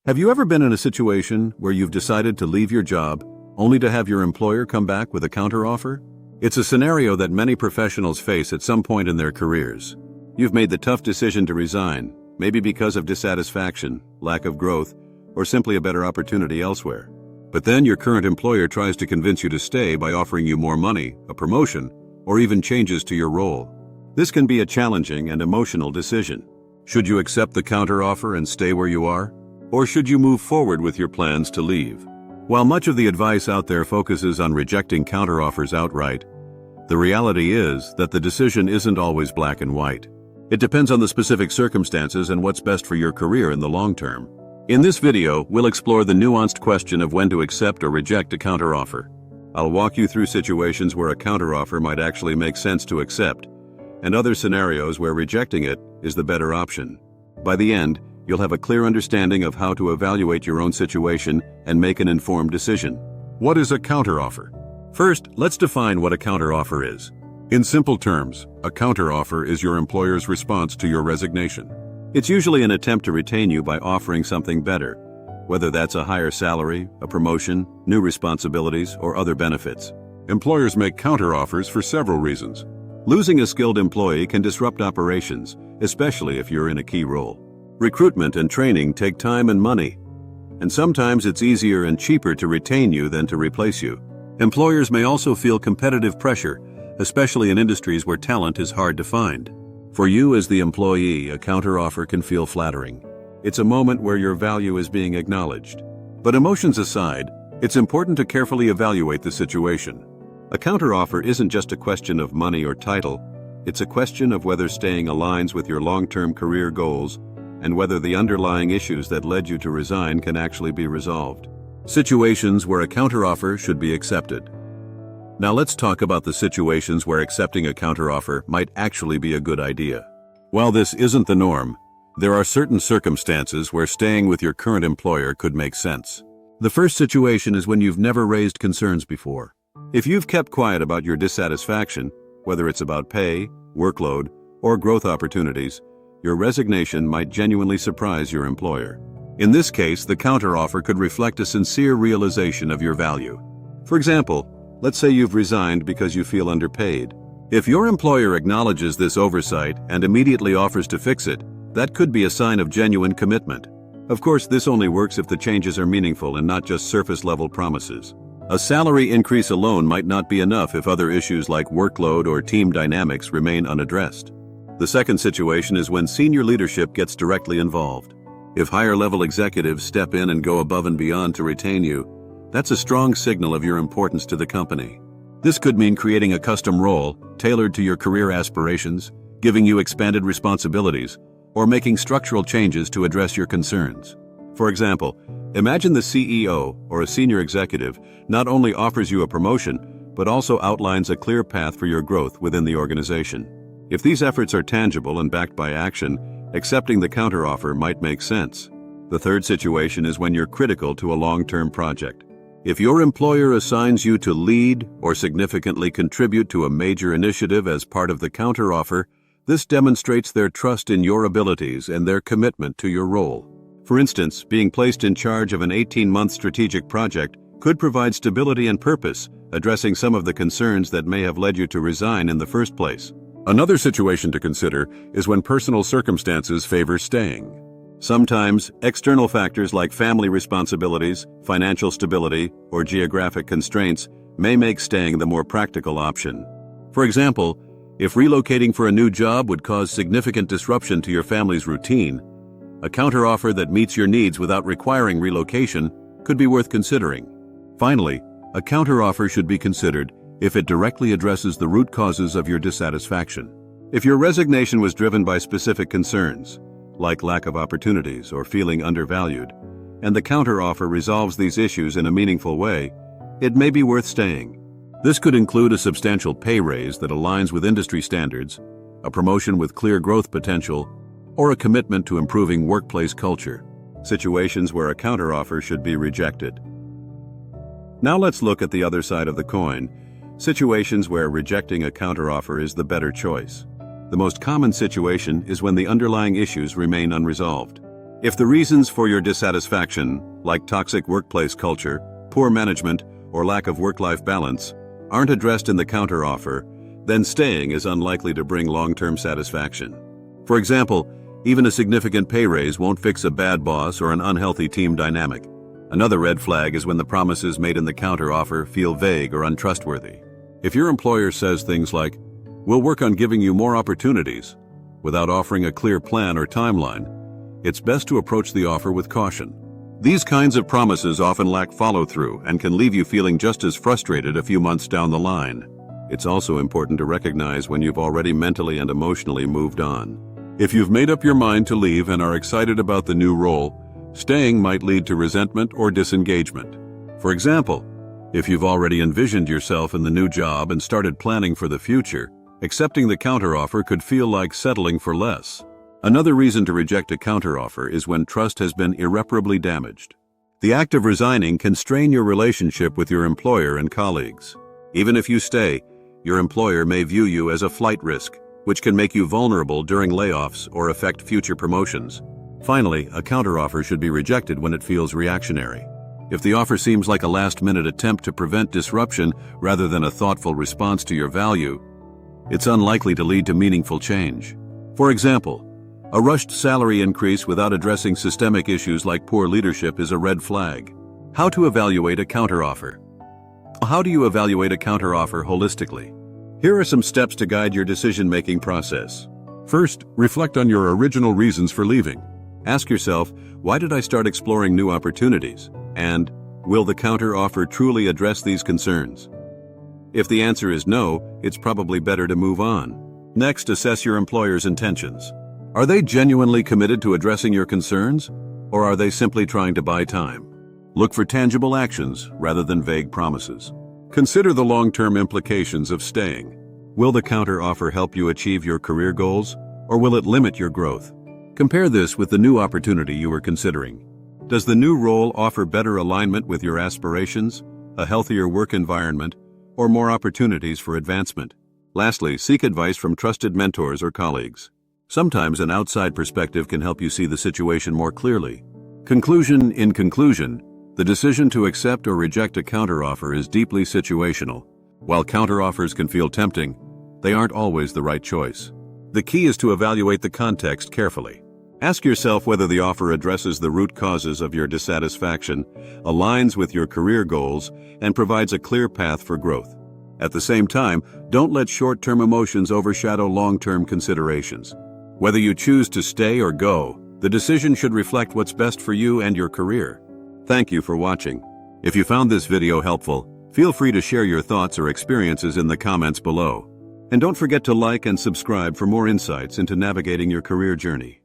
Have you ever been in a situation where you've decided to leave your job only to have your employer come back with a counteroffer? It's a scenario that many professionals face at some point in their careers. You've made the tough decision to resign, maybe because of dissatisfaction, lack of growth, or simply a better opportunity elsewhere. But then your current employer tries to convince you to stay by offering you more money, a promotion, or even changes to your role. This can be a challenging and emotional decision. Should you accept the counteroffer and stay where you are? Or should you move forward with your plans to leave? While much of the advice out there focuses on rejecting counteroffers outright, the reality is that the decision isn't always black and white. It depends on the specific circumstances and what's best for your career in the long term. In this video, we'll explore the nuanced question of when to accept or reject a counteroffer. I'll walk you through situations where a counteroffer might actually make sense to accept, and other scenarios where rejecting it is the better option. By the end, you'll have a clear understanding of how to evaluate your own situation and make an informed decision. What is a counteroffer? First, let's define what a counteroffer is. In simple terms, a counteroffer is your employer's response to your resignation. It's usually an attempt to retain you by offering something better, whether that's a higher salary, a promotion, new responsibilities, or other benefits. Employers make counteroffers for several reasons. Losing a skilled employee can disrupt operations, especially if you're in a key role. Recruitment and training take time and money, and sometimes it's easier and cheaper to retain you than to replace you. Employers may also feel competitive pressure, especially in industries where talent is hard to find. For you as the employee, a counteroffer can feel flattering. It's a moment where your value is being acknowledged. But emotions aside, it's important to carefully evaluate the situation. A counteroffer isn't just a question of money or title, it's a question of whether staying aligns with your long-term career goals and whether the underlying issues that led you to resign can actually be resolved. Situations where a counteroffer should be accepted. Now let's talk about the situations where accepting a counteroffer might actually be a good idea. While this isn't the norm, there are certain circumstances where staying with your current employer could make sense. The first situation is when you've never raised concerns before. If you've kept quiet about your dissatisfaction, whether it's about pay, workload, or growth opportunities, your resignation might genuinely surprise your employer. In this case, the counteroffer could reflect a sincere realization of your value. For example, let's say you've resigned because you feel underpaid. If your employer acknowledges this oversight and immediately offers to fix it, that could be a sign of genuine commitment. Of course, this only works if the changes are meaningful and not just surface-level promises. A salary increase alone might not be enough if other issues like workload or team dynamics remain unaddressed. The second situation is when senior leadership gets directly involved. If higher-level executives step in and go above and beyond to retain you, that's a strong signal of your importance to the company. This could mean creating a custom role tailored to your career aspirations, giving you expanded responsibilities, or making structural changes to address your concerns. For example, imagine the CEO or a senior executive not only offers you a promotion, but also outlines a clear path for your growth within the organization. If these efforts are tangible and backed by action, accepting the counteroffer might make sense. The third situation is when you're critical to a long-term project. If your employer assigns you to lead or significantly contribute to a major initiative as part of the counteroffer, this demonstrates their trust in your abilities and their commitment to your role. For instance, being placed in charge of an 18-month strategic project could provide stability and purpose, addressing some of the concerns that may have led you to resign in the first place. Another situation to consider is when personal circumstances favor staying. Sometimes, external factors like family responsibilities, financial stability, or geographic constraints may make staying the more practical option. For example, if relocating for a new job would cause significant disruption to your family's routine, a counteroffer that meets your needs without requiring relocation could be worth considering. Finally, a counteroffer should be considered if it directly addresses the root causes of your dissatisfaction. If your resignation was driven by specific concerns, like lack of opportunities or feeling undervalued, and the counteroffer resolves these issues in a meaningful way, it may be worth staying. This could include a substantial pay raise that aligns with industry standards, a promotion with clear growth potential, or a commitment to improving workplace culture. Situations where a counteroffer should be rejected. Now let's look at the other side of the coin. Situations where rejecting a counteroffer is the better choice. The most common situation is when the underlying issues remain unresolved. If the reasons for your dissatisfaction, like toxic workplace culture, poor management, or lack of work-life balance, aren't addressed in the counteroffer, then staying is unlikely to bring long-term satisfaction. For example, even a significant pay raise won't fix a bad boss or an unhealthy team dynamic. Another red flag is when the promises made in the counteroffer feel vague or untrustworthy. If your employer says things like, "We'll work on giving you more opportunities," without offering a clear plan or timeline, it's best to approach the offer with caution. These kinds of promises often lack follow-through and can leave you feeling just as frustrated a few months down the line. It's also important to recognize when you've already mentally and emotionally moved on. If you've made up your mind to leave and are excited about the new role, staying might lead to resentment or disengagement. For example, if you've already envisioned yourself in the new job and started planning for the future, accepting the counteroffer could feel like settling for less. Another reason to reject a counteroffer is when trust has been irreparably damaged. The act of resigning can strain your relationship with your employer and colleagues. Even if you stay, your employer may view you as a flight risk, which can make you vulnerable during layoffs or affect future promotions. Finally, a counteroffer should be rejected when it feels reactionary. If the offer seems like a last-minute attempt to prevent disruption rather than a thoughtful response to your value, it's unlikely to lead to meaningful change. For example, a rushed salary increase without addressing systemic issues like poor leadership is a red flag. How to evaluate a counteroffer? How do you evaluate a counteroffer holistically? Here are some steps to guide your decision-making process. First, reflect on your original reasons for leaving. Ask yourself, why did I start exploring new opportunities? And, will the counteroffer truly address these concerns? If the answer is no, it's probably better to move on. Next, assess your employer's intentions. Are they genuinely committed to addressing your concerns, or are they simply trying to buy time? Look for tangible actions rather than vague promises. Consider the long-term implications of staying. Will the counteroffer help you achieve your career goals, or will it limit your growth? Compare this with the new opportunity you were considering. Does the new role offer better alignment with your aspirations, a healthier work environment, or more opportunities for advancement? Lastly, seek advice from trusted mentors or colleagues. Sometimes an outside perspective can help you see the situation more clearly. In conclusion, the decision to accept or reject a counteroffer is deeply situational. While counteroffers can feel tempting, they aren't always the right choice. The key is to evaluate the context carefully. Ask yourself whether the offer addresses the root causes of your dissatisfaction, aligns with your career goals, and provides a clear path for growth. At the same time, don't let short-term emotions overshadow long-term considerations. Whether you choose to stay or go, the decision should reflect what's best for you and your career. Thank you for watching. If you found this video helpful, feel free to share your thoughts or experiences in the comments below. And don't forget to like and subscribe for more insights into navigating your career journey.